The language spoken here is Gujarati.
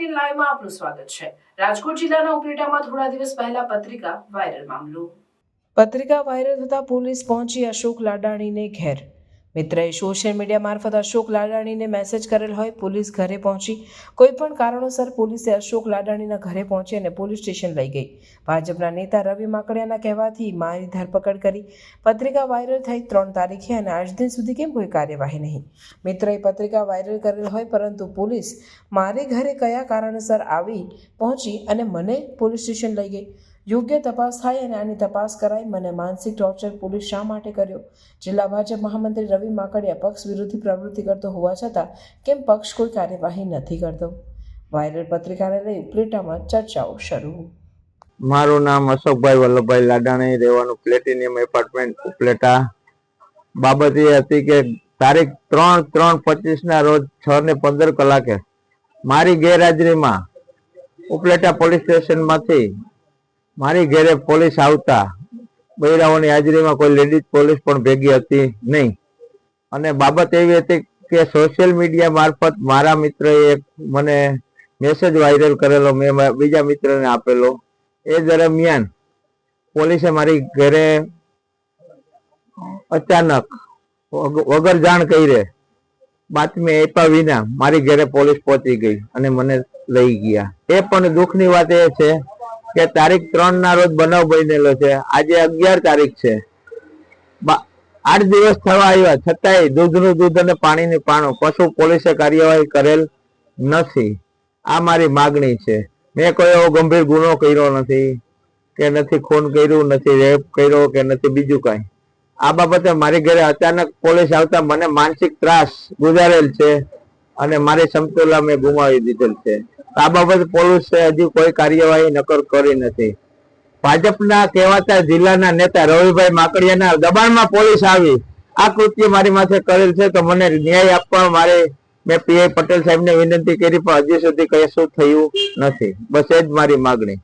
18 લાઈવમાં આપનું સ્વાગત છે। રાજકોટ જિલ્લાના ઉપલેટામાં થોડા દિવસ પહેલા પત્રિકા વાયરલ મામલો। પત્રિકા વાયરલ થતા પોલીસ પહોંચી અશોક લાડાણીને ઘેર। મિત્રએ સોશિયલ મીડિયા મારફત અશોક લાડાણીને મેસેજ કરેલ હોય પોલીસ ઘરે પહોંચી કોઈ પણ કારણોસર પોલીસે અશોક લાડાણીના ઘરે પહોંચી અને પોલીસ સ્ટેશન લઈ ગઈ। ભાજપના નેતા રવિ માકડિયાના કહેવાથી મારી ધરપકડ કરી। પત્રિકા વાયરલ થઈ 3 તારીખે અને આજ દિન સુધી કેમ કોઈ કાર્યવાહી નહીં। મિત્રએ પત્રિકા વાયરલ કરેલ હોય પરંતુ પોલીસ મારે ઘરે કયા કારણસર આવી પહોંચી અને મને પોલીસ સ્ટેશન લઈ ગઈ। યોગ્ય તપાસ થાય અને આની તપાસ કરાય। મને માનસિક ટોર્ચર પોલીસ શા માટે કર્યો? જિલ્લા ભાજપ મહામંત્રી રવિ માકડિયા પક્ષ વિરોધી પ્રવૃત્તિ કરતો હોવા છતાં કેમ પક્ષ કોઈ કાર્યવાહી નથી કરતો? વાયરલ પત્રિકાને લઈ ઉપલેટામાં ચર્ચાઓ શરૂ। મારું નામ અશોકભાઈ વલ્લભભાઈ લાડાણી, રહેવાનું પ્લેટિનિયમ એપાર્ટમેન્ટ ઉપલેટા। બાબત એ હતી કે તારીખ 3/3/25 ના રોજ 6:15 કલાકે મારી ગેરહાજરીમાં ઉપલેટા પોલીસ સ્ટેશનમાંથી મારી ઘેરે પોલીસ આવતા બૈરાઓની હાજરીમાં કોઈ લેડીઝ પોલીસ પણ ભેગી હતી નહીં। અને બાબત એવી હતી કે સોશિયલ મીડિયા મારફત મારા મિત્રએ મને મેસેજ વાયરલ કરેલો, મેં બીજા મિત્રને આપેલો। એ દરમિયાન પોલીસે મારી ઘરે અચાનક વગર જાણ કરે બાતમી આપ્યા વિના મારી ઘરે પોલીસ પહોંચી ગઈ અને મને લઈ ગયા। એ પણ દુઃખની વાત એ છે કે તારીખ 3 ના રોજ બનાવ બનેલો છે, આજે 11 તારીખ છે। 8 દિવસ થવા આવ્યા છતાંય દૂધનું દૂધ અને પાણીની પાણું પશુ પોલીસે કાર્યવાહી કરેલ નથી। આ મારી માગણી છે। મેં કોઈ એવો ગંભીર ગુનો કર્યો નથી કે નથી ખૂન કર્યું, નથી રેપ કર્યો કે નથી બીજું કાંઈ। આ બાબતે મારી ઘરે અચાનક પોલીસ આવતા મને માનસિક ત્રાસ ગુજારેલ છે અને મારી સમતુલા મેં ગુમાવી દીધેલ છે। આ બાબતે પોલીસે હજી કોઈ કાર્યવાહી નકર કરી નથી। ભાજપના કહેવાતા જિલ્લાના નેતા રવિભાઈ માકડિયાના દબાણમાં પોલીસ આવી આ કૃત્ય મારી માથે કરેલ છે તો મને ન્યાય આપવા મેં પીઆઈ પટેલ સાહેબને વિનંતી કરી પણ હજી સુધી કશું થયું નથી। બસ એ જ મારી માગણી।